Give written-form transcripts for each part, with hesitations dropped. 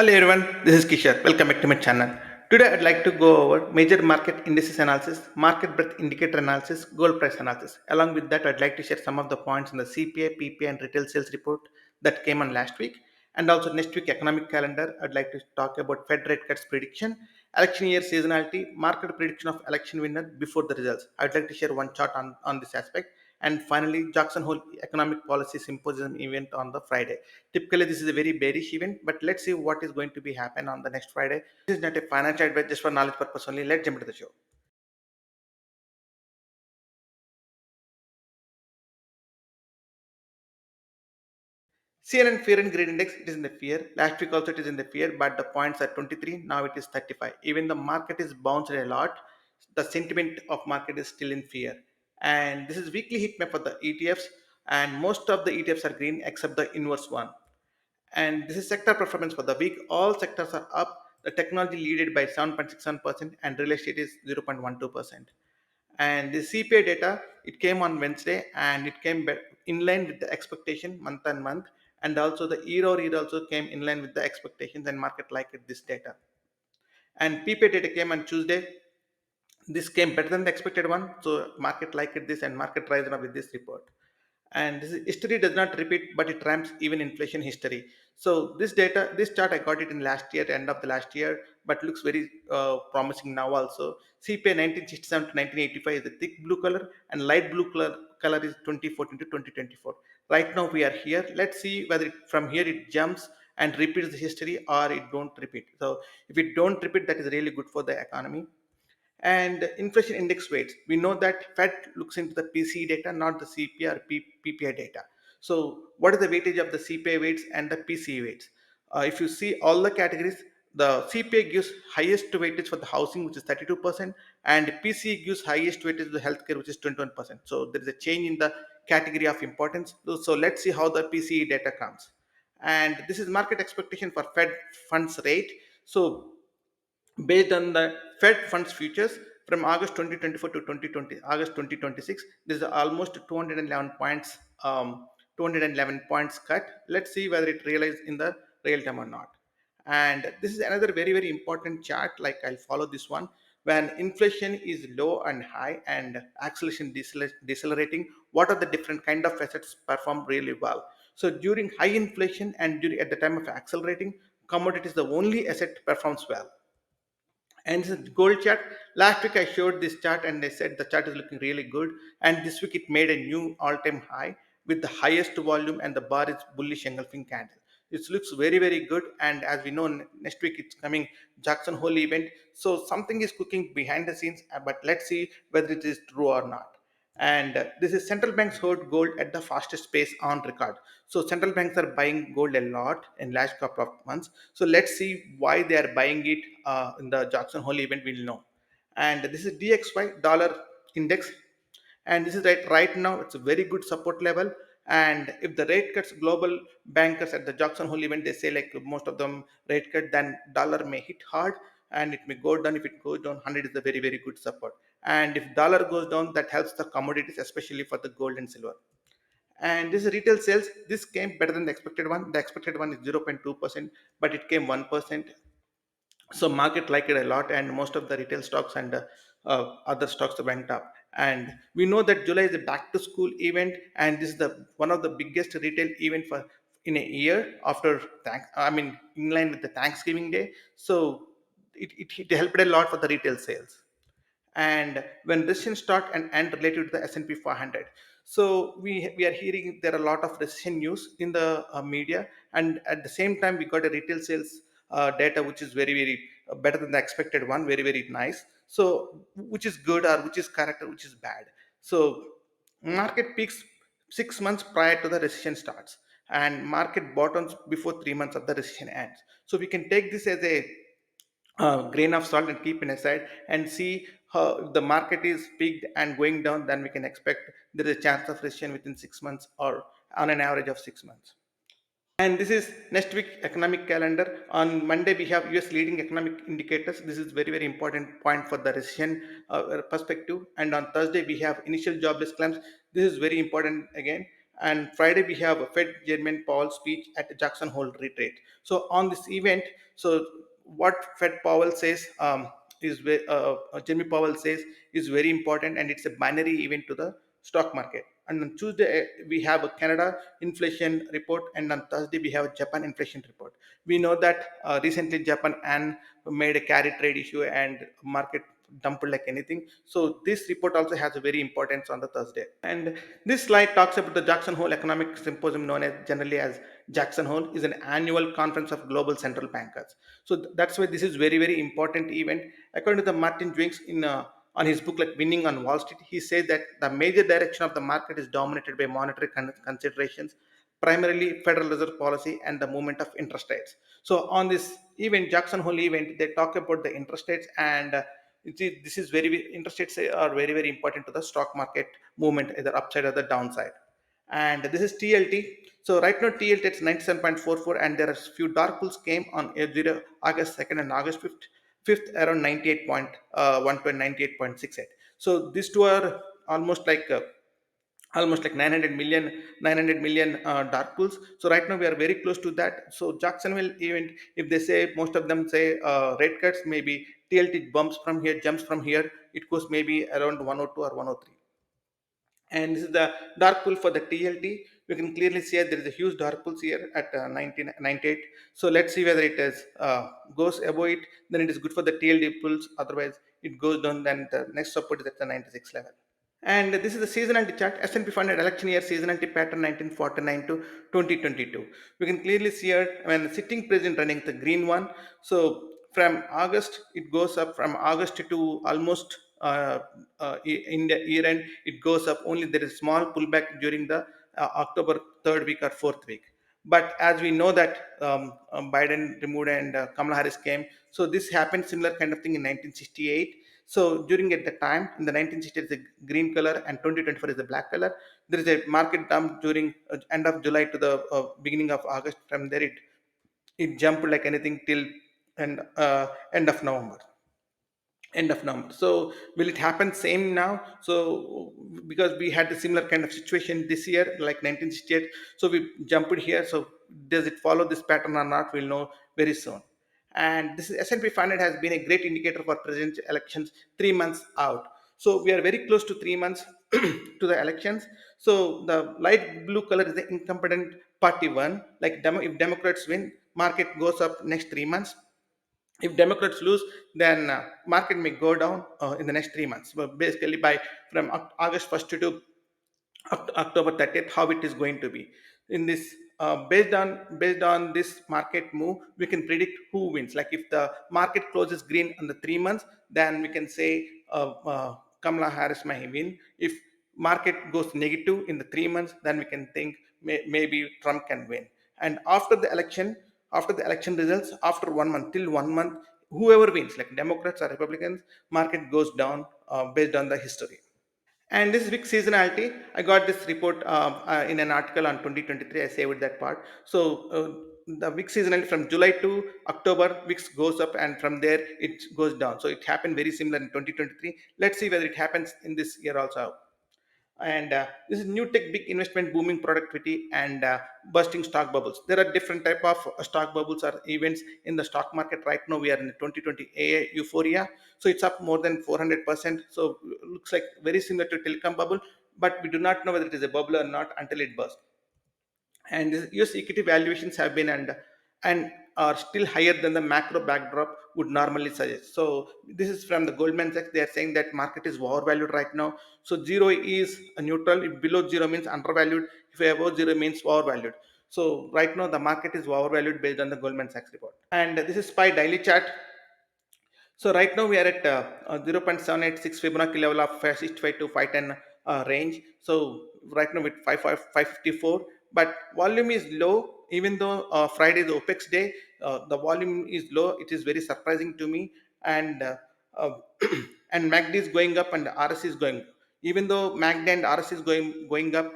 Hello everyone, this is Kishore. Welcome back to my channel. Today I'd like to go over major market indices analysis, market breadth indicator analysis, gold price analysis. Along with that, I'd like to share some of the points in the CPI, PPI and retail sales report that came on last week. And also next week economic calendar, I'd like to talk about Fed rate cuts prediction, election year seasonality, market prediction of election winner before the results. I'd like to share one chart on this aspect. And finally, Jackson Hole Economic Policy Symposium event on the Friday. Typically, this is a very bearish event, but let's see what is going to be happen on the next Friday. This is not a financial advice, just for knowledge purpose only. Let's jump into the show. CNN fear and greed index, it is in the fear. Last week also it is in the fear, but the points are 23. Now it is 35. Even the market is bounced a lot. The sentiment of market is still in fear. And this is weekly heat map for the ETFs, and most of the ETFs are green except the inverse one. And this is sector performance for the week. All sectors are up. The technology leaded by 7.67% and real estate is 0.12%. And the CPI data, it came on Wednesday and it came in line with the expectation month on month. And also the year over year also came in line with the expectations and market liked this data. And PPI data came on Tuesday. This came better than the expected one, so market liked this and market rising up with this report. And this history does not repeat, but it ramps even inflation history. So this chart I got it in last year, end of the last year, but looks very promising now also. CPI 1967 to 1985 is the thick blue color, and light blue color is 2014 to 2024. Right now we are here. Let's see whether from here it jumps and repeats the history or it don't repeat. So if it don't repeat, that is really good for the economy. And inflation index weights, we know that Fed looks into the PCE data, not the CPI or PPI data. So what is the weightage of the CPI weights and the PCE weights? If you see all the categories, the CPI gives highest weightage for the housing, which is 32%, and PCE gives highest weightage to the healthcare, which is 21%. So there is a change in the category of importance. So let's see how the PCE data comes. And this is market expectation for Fed funds rate. So based on the Fed funds futures from August 2024 to August 2026, this is almost 211 points, 211 points cut. Let's see whether it realizes in the real time or not. And this is another very important chart. Like I'll follow this one. When inflation is low and high and acceleration decelerating, what are the different kind of assets perform really well? So during high inflation and during at the time of accelerating, commodities the only asset performs well. And this is gold chart. Last week I showed this chart and I said the chart is looking really good. And this week it made a new all-time high with the highest volume, and the bar is bullish engulfing candle. It looks very good. And as we know, next week it's coming Jackson Hole event. So something is cooking behind the scenes, but let's see whether it is true or not. And this is central banks hold gold at the fastest pace on record. So central banks are buying gold a lot in last couple of months. So let's see why they are buying it in the Jackson Hole event. We'll know. And this is DXY dollar index, and this is right now it's a very good support level. And if the rate cuts, global bankers at the Jackson Hole event, they say like most of them rate cut, then dollar may hit hard and it may go down. If it goes down 100 is a very good support. And if dollar goes down, that helps the commodities, especially for the gold and silver. And this is retail sales. This came better than the expected one. The expected one is 0.2%, but it came 1%. So market liked it a lot, and most of the retail stocks and other stocks went up. And we know that July is a back to school event, and this is the one of the biggest retail event for in a year after in line with the Thanksgiving day. So it helped a lot for the retail sales. And when recession start and end related to the S&P 500. So we are hearing there are a lot of recession news in the media, and at the same time we got a retail sales data which is very better than the expected one, very nice. So which is good or which is correct or which is bad. So market peaks 6 months prior to the recession starts, and market bottoms before 3 months of the recession ends. So we can take this as a grain of salt and keep it aside and see how if the market is peaked and going down, then we can expect there is a chance of recession within 6 months or on an average of 6 months. And this is next week economic calendar. On Monday we have US leading economic indicators. This is very important point for the recession perspective. And on Thursday we have initial jobless claims. This is very important again. And Friday we have a Fed Chairman Powell speech at Jackson Hole retreat. So on this event, So what Fed Powell says Jeremy Powell says is very important, and it's a binary event to the stock market. And on Tuesday we have a Canada inflation report, and on Thursday we have a Japan inflation report. We know that recently Japan and made a carry trade issue and market dumped like anything. So this report also has a very importance on the Thursday. And this slide talks about the Jackson Hole Economic Symposium, known as generally as Jackson Hole, is an annual conference of global central bankers. So that's why this is very very important event. According to the Martin Dwinks in on his book like Winning on Wall Street, he says that the major direction of the market is dominated by monetary considerations, primarily Federal Reserve policy and the movement of interest rates. So on this event, Jackson Hole event, they talk about the interest rates, and this is interest rates are very very important to the stock market movement, either upside or the downside. And this is TLT. So right now TLT is 97.44, and there are few dark pools came on August 2nd and August 5th around 98.1 to 98.68. So these two are almost like almost like 900 million dark pools. So right now we are very close to that. So Jacksonville event, if they say, most of them say rate cuts, maybe TLT bumps from here, jumps from here, it goes maybe around 102 or 103. And this is the dark pool for the TLT. You can clearly see there is a huge dark pools here at 1998. So let's see whether it is goes above it, then it is good for the TLT pools. Otherwise, it goes down. Then the next support is at the 96 level. And this is the seasonality chart. S&P 500 election year seasonality pattern 1949 to 2022. We can clearly see here when the sitting president running the green one. So from August, it goes up from August to almost in the year end, it goes up. Only there is small pullback during the October third week or fourth week. But as we know that Biden removed and Kamala Harris came, so this happened similar kind of thing in 1968. So during at the time in the 1960s, the green color, and 2024 is the black color. There is a market dump during end of July to the beginning of August. From there, it jumped like anything till and end of November. So will it happen same now? So because we had a similar kind of situation this year, like 1968, so we jumped here. So does it follow this pattern or not? We'll know very soon. And this is S&P 500 has been a great indicator for presidential elections 3 months out. So we are very close to 3 months to the elections. So the light blue color is the incompetent party one. Like if Democrats win, market goes up next 3 months. If Democrats lose, then market may go down in the next 3 months. But basically, by from August 1st to October 30th, how it is going to be in this. Based on this market move, we can predict who wins. Like if the market closes green in the 3 months, then we can say Kamala Harris may win. If market goes negative in the 3 months, then we can think maybe Trump can win. And after the election results, after 1 month, till 1 month, whoever wins, like Democrats or Republicans, market goes down based on the history. And this week's seasonality, I got this report in an article on 2023. I saved that part. So the week seasonality from July to October, weeks goes up, and from there it goes down. So it happened very similar in 2023. Let's see whether it happens in this year also. And this is new tech, big investment, booming productivity, and bursting stock bubbles. There are different type of stock bubbles or events in the stock market. Right now we are in the 2020 AI euphoria, so it's up more than 400%. So looks like very similar to telecom bubble, but we do not know whether it is a bubble or not until it bursts. And US equity valuations have been and are still higher than the macro backdrop would normally suggest. So this is from the Goldman Sachs. They are saying that market is overvalued right now. So zero is a neutral. If below zero means undervalued. If above zero means overvalued. So right now the market is overvalued based on the Goldman Sachs report. And this is SPY daily chart. So right now we are at 0.786 Fibonacci level of 565 to 510 range. So right now with 554, but volume is low. Even though Friday is OPEX day, the volume is low. It is very surprising to me. And uh, and MACD is going up and RS is going. Even though MACD and RS is going up,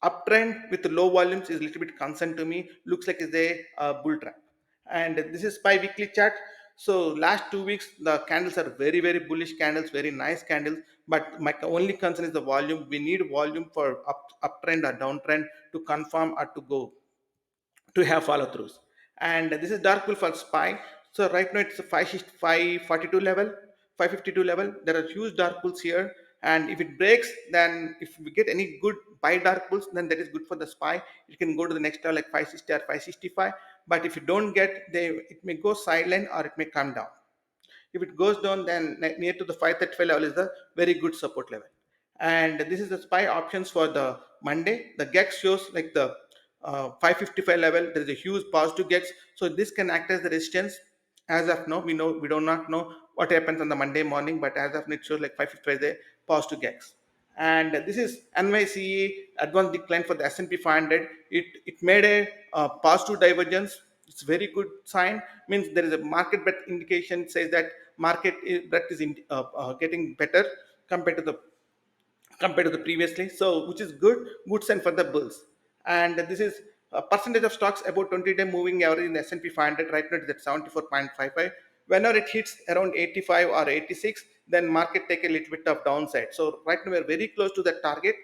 uptrend with low volumes is a little bit concern to me. Looks like it's a bull trap. And this is SPY weekly chart. So last 2 weeks the candles are very very bullish candles, very nice candles. But my only concern is the volume. We need volume for uptrend or downtrend to confirm or to go to have follow throughs. and this is dark pool for SPY. So right now it's a 542 level, 552 level. There are huge dark pools here, and if it breaks, then if we get any good buy dark pools, then that is good for the SPY. It can go to the next level like 560 or 565. But if you don't get, it may go sideline or it may come down. If it goes down, then near to the 535 level is the very good support level. And this is the SPY options for the Monday. The GEX shows like the 555 level. There is a huge positive GEX, so this can act as the resistance. As of now, we do not know what happens on the Monday morning, but as of now, it shows like 555 is a positive GEX. And this is NYCE advanced decline for the S&P 500. It made a positive divergence. It's very good sign. Means there is a market bet indication says that market breadth is getting better compared to the previously, so which is good sign for the bulls. And this is a percentage of stocks about 20-day moving average in the S&P 500. Right now it is at 74.55. Whenever it hits around 85 or 86, then market take a little bit of downside. So right now we are very close to that target.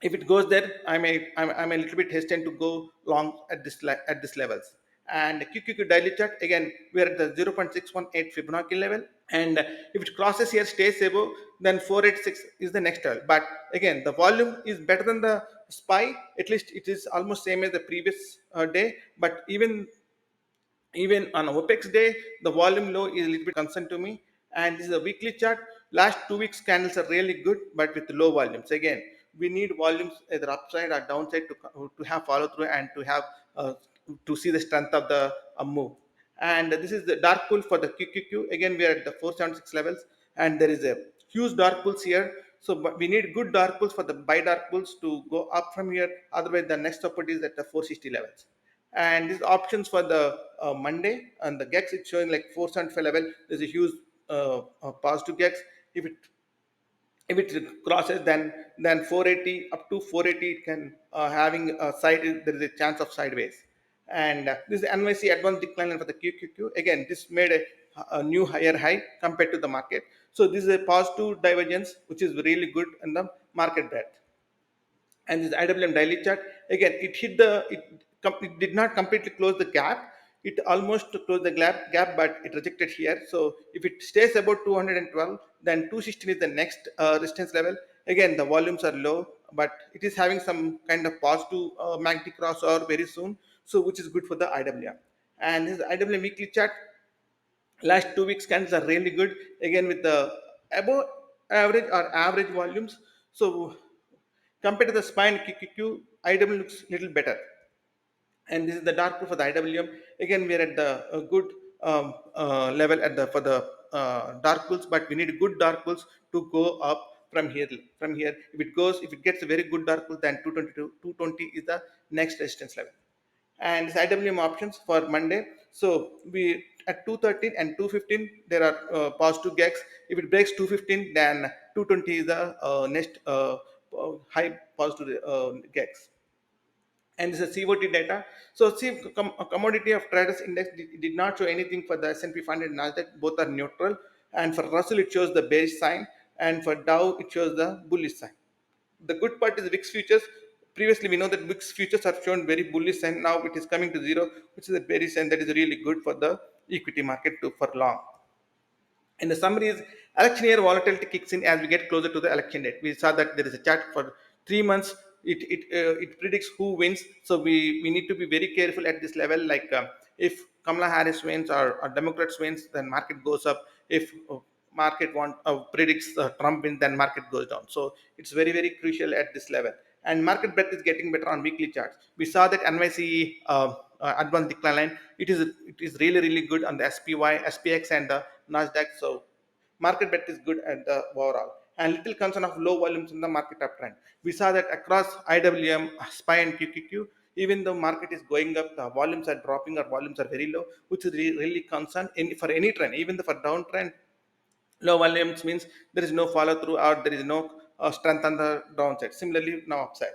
If it goes there, I'm a little bit hesitant to go long at this levels. And QQQ daily chart, again we are at the 0.618 Fibonacci level, and if it crosses here, stays above, then 486 is the next level. But again, the volume is better than the SPY. At least it is almost same as the previous day. But even on OPEX day, the volume low is a little bit concern to me. And this is a weekly chart. Last 2 weeks candles are really good, but with low volumes. Again, we need volumes either upside or downside to have follow through and to have to see the strength of the move. And this is the dark pool for the QQQ. Again, we are at the 476 levels, and there is a huge dark pools here. So but we need good dark pools for the buy dark pools to go up from here. Otherwise, the next support is at the 460 levels. And these options for the Monday, and the GEX it's showing like 475 level. There's a huge positive GEX. If it if it crosses, then 480 up to 480 it can having a side, there is a chance of sideways. And this is NYC advanced decline for the QQQ. Again, this made a new higher high compared to the market. So this is a positive divergence, which is really good in the market breadth. And this IWM daily chart, again it did not completely close the gap. It almost closed the gap, but it rejected here. So if it stays about 212, then 216 is the next resistance level. Again, the volumes are low, but it is having some kind of positive magnetic crossover very soon, so which is good for the IWM. And this IWM weekly chart, last 2 weeks candles are really good, again with the above average or average volumes. So compared to the spine QQQ, IW looks little better. And this is the dark pool for the IWM. Again, we are at the good level at the for the dark pools, but we need good dark pools to go up from here. From here, if it gets a very good dark pool, then 220 to 220 is the next resistance level. And this IWM options for Monday. So we at 213 and 215 there are positive gaps. If it breaks 215, then 220 is the next high positive gaps. And this is COT data. So see, commodity of traders index did not show anything for the S&P 500 and Nasdaq. Both are neutral. And for Russell, it shows the bearish sign, and for Dow, it shows the bullish sign. The good part is VIX futures. Previously, we know that VIX futures have shown very bullish sign. Now it is coming to zero, which is a bearish sign that is really good for the equity market to for long. And the summary is election year volatility kicks in as we get closer to the election date. We saw that there is a chart for 3 months. It predicts who wins. So we need to be very careful at this level. Like if Kamala Harris wins or Democrats wins, then market goes up. If market predicts Trump wins, then market goes down. So it's very crucial at this level. And market breadth is getting better on weekly charts. We saw that NYC advanced decline line. It is really good on the SPY, SPX, and the Nasdaq. So market bet is good at the overall. And little concern of low volumes in the market uptrend. We saw that across IWM, SPY, and QQQ. Even though market is going up, the volumes are dropping or volumes are very low, which is really concern for any trend. Even for downtrend, low volumes means there is no follow through or there is no strength on the downside. Similarly, now upside.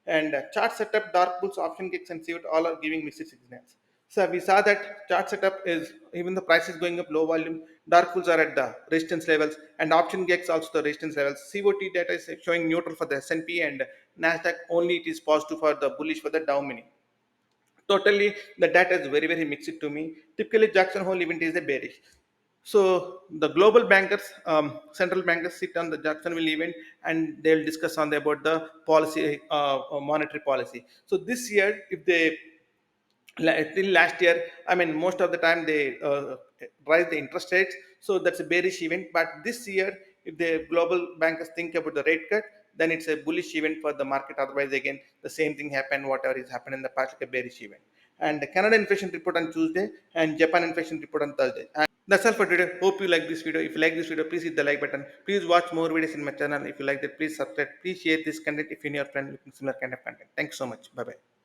And chart setup, dark pools, option kicks, and see all are giving mixed signals. So we saw that chart setup is even the price is going up, low volume, dark pools are at the resistance levels, and option kicks also the resistance levels. COT data is showing neutral for the S&P and Nasdaq, only it is positive for the bullish for the Dow mini. Totally, the data is very, very mixed to me. Typically, Jackson Hole event is a bearish. So the global bankers, central bankers sit on the Jackson Hole event and they'll discuss on about the policy, monetary policy. So this year, if they till last year, I mean, most of the time they rise the interest rates, so that's a bearish event. But this year, if the global bankers think about the rate cut, then it's a bullish event for the market. Otherwise, again, the same thing happened, whatever is happened in the past, like a bearish event. And the Canada inflation report on Tuesday and Japan inflation report on Thursday. And that's all for today. Hope you like this video. If you like this video, please hit the like button. Please watch more videos in my channel. If you like that, please subscribe. Please share this content if you know your friend looking similar kind of content. Thanks so much. Bye bye.